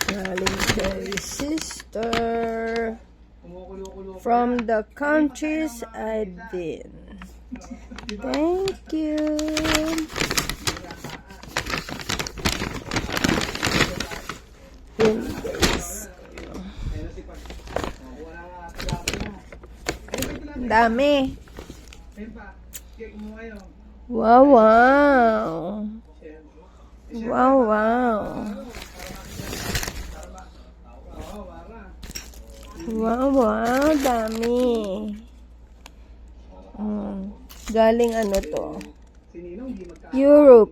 Galing kay sister. From the countries I've been. Thank you. Yun guys. Ang dami. Wow, wow. Wow, wow. Wow, wow. Dami. Galing ano to? Europe.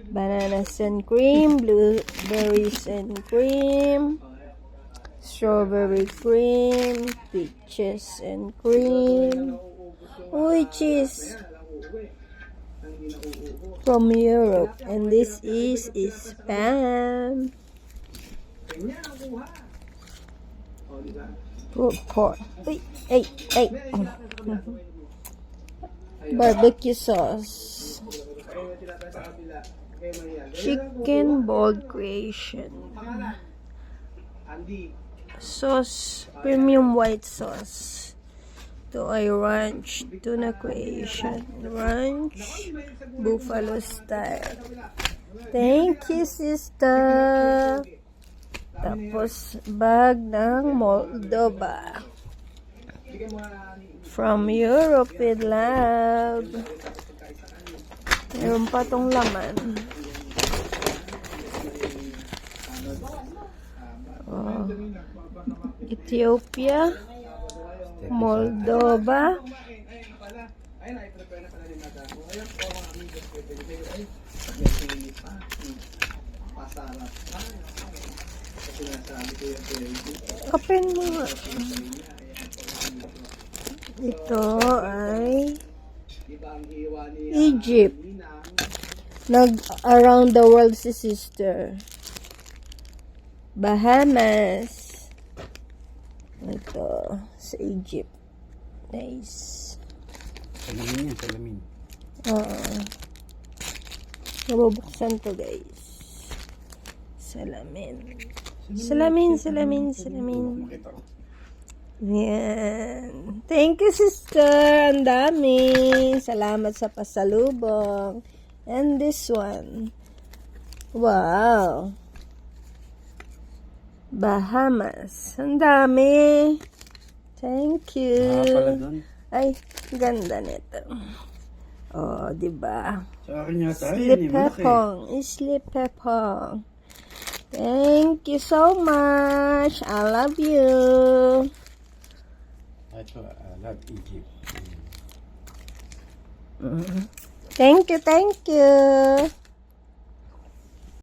Bananas and cream, blueberries and cream, strawberry cream, peaches and cream. Uy, cheese. From Europe. And this is spam. Pork. Ay. Barbecue sauce. Chicken bold creation. Sauce. Premium white sauce. To ay ranch. Tuna creation. Ranch. Buffalo style. Thank you, sister. Tapos, bag ng Moldova. From Europe with love. Meron pa tong laman. Oh. Ethiopia. Moldova. Kapin mo nga. Ito ay Egypt. Nag-around the world si sister. Bahamas. Ito, sa Egypt. Nice. Salamin yan, salamin. Nabubuksan to, guys. Salamin. Yan. Thank you, sister. Ang dami. Salamat sa pasalubong. And this one. Wow. Bahamas. Ang dami. Thank you. Ay, ganda nito. Oh, diba? Sa akin yata. Slip-pepong. Thank you so much. I love you. I love Egypt. Thank you.